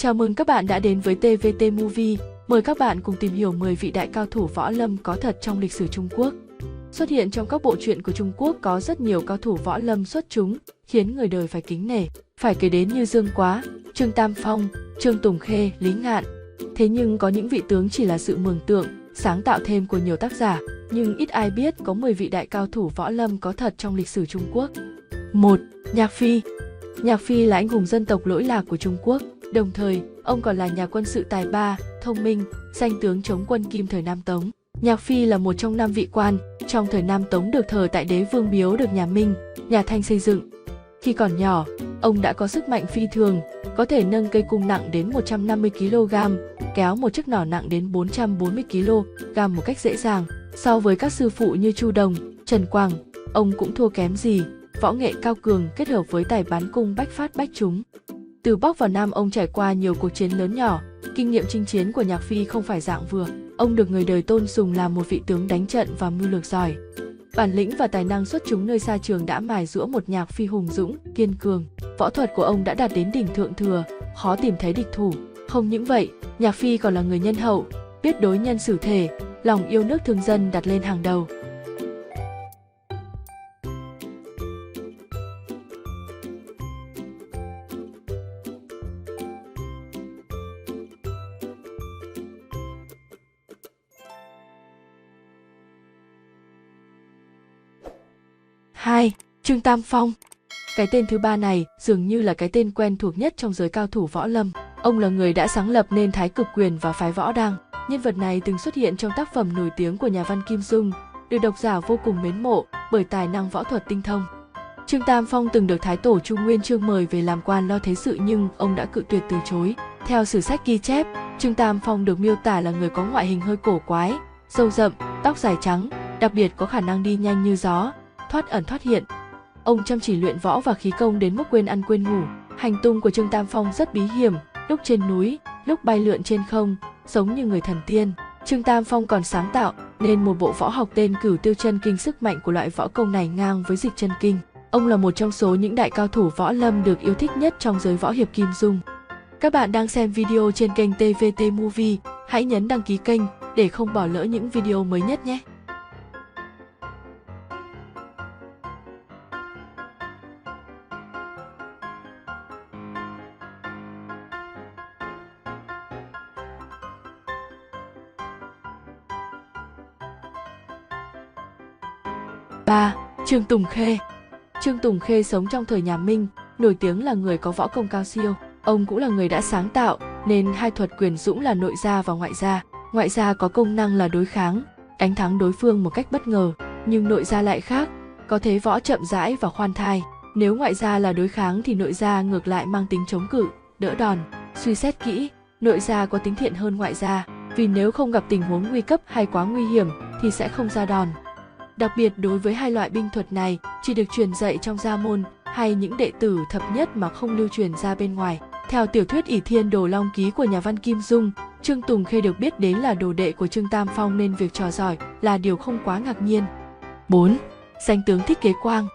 Chào mừng các bạn đã đến với TVT Movie. Mời các bạn cùng tìm hiểu 10 vị đại cao thủ võ lâm có thật trong lịch sử Trung Quốc. Xuất hiện trong các bộ truyện của Trung Quốc có rất nhiều cao thủ võ lâm xuất chúng, khiến người đời phải kính nể. Phải kể đến như Dương Quá, Trương Tam Phong, Trương Tùng Khê, Lý Ngạn. Thế nhưng có những vị tướng chỉ là sự mường tượng, sáng tạo thêm của nhiều tác giả, nhưng ít ai biết có 10 vị đại cao thủ võ lâm có thật trong lịch sử Trung Quốc. 1. Nhạc Phi. Nhạc Phi là anh hùng dân tộc lỗi lạc của Trung Quốc. Đồng thời, ông còn là nhà quân sự tài ba, thông minh, danh tướng chống quân Kim thời Nam Tống. Nhạc Phi là một trong 5 vị quan trong thời Nam Tống được thờ tại Đế Vương Miếu được nhà Minh, nhà Thanh xây dựng. Khi còn nhỏ, ông đã có sức mạnh phi thường, có thể nâng cây cung nặng đến 150 kg, kéo một chiếc nỏ nặng đến 440 kg một cách dễ dàng. So với các sư phụ như Chu Đồng, Trần Quang, ông cũng thua kém gì. Võ nghệ cao cường kết hợp với tài bắn cung bách phát bách trúng. Từ Bắc vào Nam ông trải qua nhiều cuộc chiến lớn nhỏ, kinh nghiệm chinh chiến của Nhạc Phi không phải dạng vừa. Ông được người đời tôn sùng là một vị tướng đánh trận và mưu lược giỏi. Bản lĩnh và tài năng xuất chúng nơi xa trường đã mài giũa một Nhạc Phi hùng dũng, kiên cường. Võ thuật của ông đã đạt đến đỉnh thượng thừa, khó tìm thấy địch thủ. Không những vậy, Nhạc Phi còn là người nhân hậu, biết đối nhân xử thể, lòng yêu nước thương dân đặt lên hàng đầu. 2. Trương Tam Phong. Cái tên thứ ba này dường như là cái tên quen thuộc nhất trong giới cao thủ võ lâm. Ông là người đã sáng lập nên Thái Cực Quyền và phái Võ Đăng. Nhân vật này từng xuất hiện trong tác phẩm nổi tiếng của nhà văn Kim Dung, được độc giả vô cùng mến mộ bởi tài năng võ thuật tinh thông. Trương Tam Phong từng được Thái Tổ Chu Nguyên Chương mời về làm quan lo thế sự nhưng ông đã cự tuyệt từ chối. Theo sử sách ghi chép, Trương Tam Phong được miêu tả là người có ngoại hình hơi cổ quái, râu rậm, tóc dài trắng, đặc biệt có khả năng đi nhanh như gió, thoát ẩn thoát hiện. Ông chăm chỉ luyện võ và khí công đến mức quên ăn quên ngủ. Hành tung của Trương Tam Phong rất bí hiểm, lúc trên núi, lúc bay lượn trên không, giống như người thần tiên. Trương Tam Phong còn sáng tạo nên một bộ võ học tên Cửu Tiêu Chân Kinh. Sức mạnh của loại võ công này ngang với Dịch Chân Kinh. Ông là một trong số những đại cao thủ võ lâm được yêu thích nhất trong giới võ hiệp Kim Dung. Các bạn đang xem video trên kênh TVT Movie, hãy nhấn đăng ký kênh để không bỏ lỡ những video mới nhất nhé. 3. Trương Tùng Khê. Trương Tùng Khê sống trong thời nhà Minh, nổi tiếng là người có võ công cao siêu. Ông cũng là người đã sáng tạo nên hai thuật quyền dũng là nội gia và ngoại gia. Ngoại gia có công năng là đối kháng, đánh thắng đối phương một cách bất ngờ, nhưng nội gia lại khác, có thế võ chậm rãi và khoan thai. Nếu ngoại gia là đối kháng thì nội gia ngược lại mang tính chống cự, đỡ đòn. Suy xét kỹ, nội gia có tính thiện hơn ngoại gia, vì nếu không gặp tình huống nguy cấp hay quá nguy hiểm thì sẽ không ra đòn. Đặc biệt đối với hai loại binh thuật này chỉ được truyền dạy trong gia môn hay những đệ tử thập nhất mà không lưu truyền ra bên ngoài. Theo tiểu thuyết ỷ Thiên Đồ Long Ký của nhà văn Kim Dung, Trương Tùng Khê được biết đến là đồ đệ của Trương Tam Phong nên việc trò giỏi là điều không quá ngạc nhiên. 4. Danh tướng Thích Kế Quang.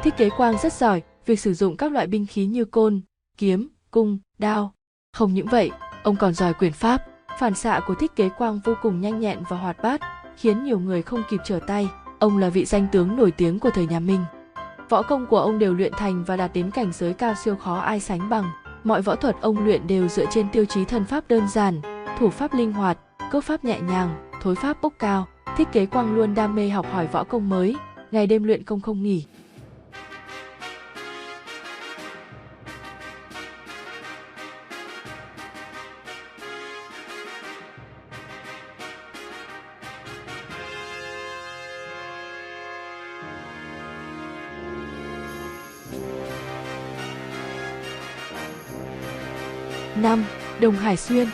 Thích Kế Quang rất giỏi việc sử dụng các loại binh khí như côn, kiếm, cung, đao. Không những vậy, ông còn giỏi quyền pháp. Phản xạ của Thích Kế Quang vô cùng nhanh nhẹn và hoạt bát, khiến nhiều người không kịp trở tay. Ông là vị danh tướng nổi tiếng của thời nhà Minh. Võ công của ông đều luyện thành và đạt đến cảnh giới cao siêu khó ai sánh bằng. Mọi võ thuật ông luyện đều dựa trên tiêu chí thân pháp đơn giản, thủ pháp linh hoạt, cước pháp nhẹ nhàng, thối pháp bốc cao. Thích Kế Quang luôn đam mê học hỏi võ công mới, ngày đêm luyện công không nghỉ. 5. Đồng Hải Xuyên.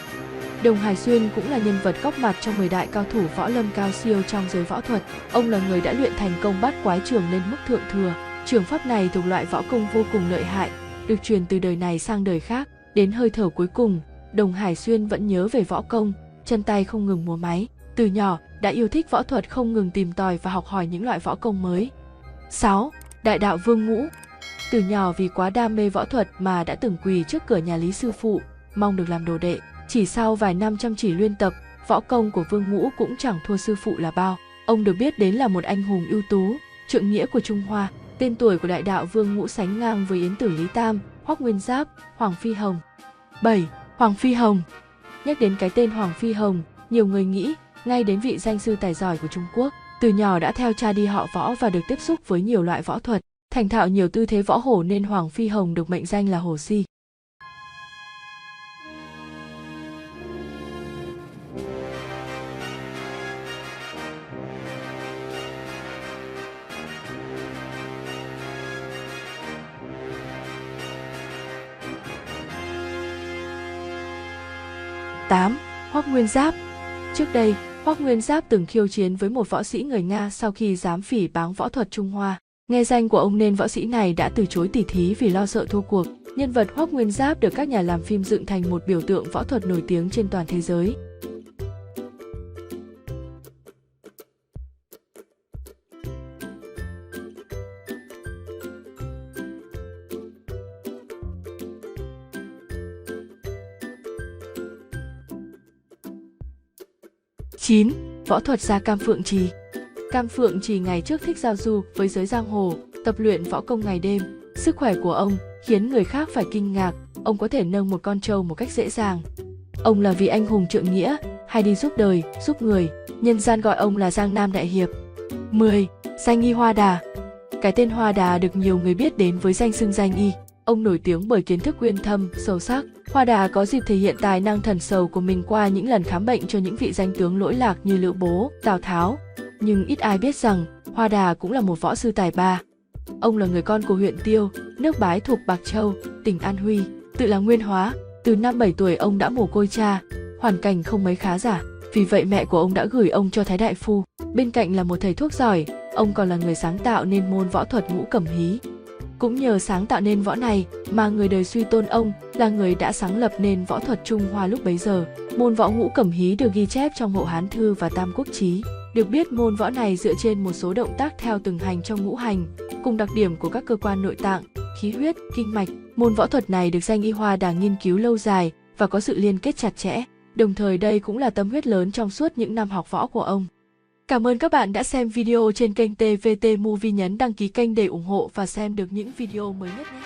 Đồng Hải Xuyên cũng là nhân vật góp mặt trong 10 đại cao thủ võ lâm cao siêu trong giới võ thuật. Ông là người đã luyện thành công Bát Quái Trường lên mức thượng thừa. Trường pháp này thuộc loại võ công vô cùng lợi hại, được truyền từ đời này sang đời khác. Đến hơi thở cuối cùng, Đồng Hải Xuyên vẫn nhớ về võ công, chân tay không ngừng múa máy. Từ nhỏ đã yêu thích võ thuật, không ngừng tìm tòi và học hỏi những loại võ công mới. 6. Đại đạo Vương Ngũ. Từ nhỏ vì quá đam mê võ thuật mà đã từng quỳ trước cửa nhà Lý sư phụ, mong được làm đồ đệ. Chỉ sau vài năm chăm chỉ luyện tập, võ công của Vương Ngũ cũng chẳng thua sư phụ là bao. Ông được biết đến là một anh hùng ưu tú, trượng nghĩa của Trung Hoa. Tên tuổi của đại đạo Vương Ngũ sánh ngang với Yến Tử Lý Tam, Hoắc Nguyên Giáp, Hoàng Phi Hồng. 7. Hoàng Phi Hồng. Nhắc đến cái tên Hoàng Phi Hồng, nhiều người nghĩ ngay đến vị danh sư tài giỏi của Trung Quốc. Từ nhỏ đã theo cha đi họ võ và được tiếp xúc với nhiều loại võ thuật, thành thạo nhiều tư thế võ hổ nên Hoàng Phi Hồng được mệnh danh là Hổ Si. Tám. Hoắc Nguyên Giáp. Trước đây, Hoắc Nguyên Giáp từng khiêu chiến với một võ sĩ người Nga sau khi dám phỉ báng võ thuật Trung Hoa. Nghe danh của ông nên võ sĩ này đã từ chối tỉ thí vì lo sợ thua cuộc. Nhân vật Hoắc Nguyên Giáp được các nhà làm phim dựng thành một biểu tượng võ thuật nổi tiếng trên toàn thế giới. Chín. Võ thuật gia Cam Phượng Trì. Cam Phượng Trì ngày trước thích giao du với giới giang hồ, tập luyện võ công ngày đêm. Sức khỏe của ông khiến người khác phải kinh ngạc, ông có thể nâng một con trâu một cách dễ dàng. Ông là vị anh hùng trượng nghĩa, hay đi giúp đời, giúp người, nhân gian gọi ông là Giang Nam Đại Hiệp. 10. Danh y Hoa Đà. Cái tên Hoa Đà được nhiều người biết đến với danh xưng danh y. Ông nổi tiếng bởi kiến thức uyên thâm, sâu sắc. Hoa Đà có dịp thể hiện tài năng thần sầu của mình qua những lần khám bệnh cho những vị danh tướng lỗi lạc như Lữ Bố, Tào Tháo. Nhưng ít ai biết rằng Hoa Đà cũng là một võ sư tài ba. Ông là người con của huyện Tiêu, nước Bái thuộc Bạc Châu, tỉnh An Huy, tự là Nguyên Hóa. Từ năm 7 tuổi ông đã mồ côi cha, hoàn cảnh không mấy khá giả. Vì vậy mẹ của ông đã gửi ông cho Thái Đại Phu. Bên cạnh là một thầy thuốc giỏi, ông còn là người sáng tạo nên môn võ thuật Ngũ Cẩm Hí. Cũng nhờ sáng tạo nên võ này mà người đời suy tôn ông là người đã sáng lập nên võ thuật Trung Hoa lúc bấy giờ. Môn võ Ngũ Cẩm Hí được ghi chép trong Hộ Hán Thư và Tam Quốc Chí. Được biết môn võ này dựa trên một số động tác theo từng hành trong ngũ hành, cùng đặc điểm của các cơ quan nội tạng, khí huyết, kinh mạch. Môn võ thuật này được danh y Hoa Đà nghiên cứu lâu dài và có sự liên kết chặt chẽ. Đồng thời đây cũng là tâm huyết lớn trong suốt những năm học võ của ông. Cảm ơn các bạn đã xem video trên kênh TVT Movie, nhấn đăng ký kênh để ủng hộ và xem được những video mới nhất nhé.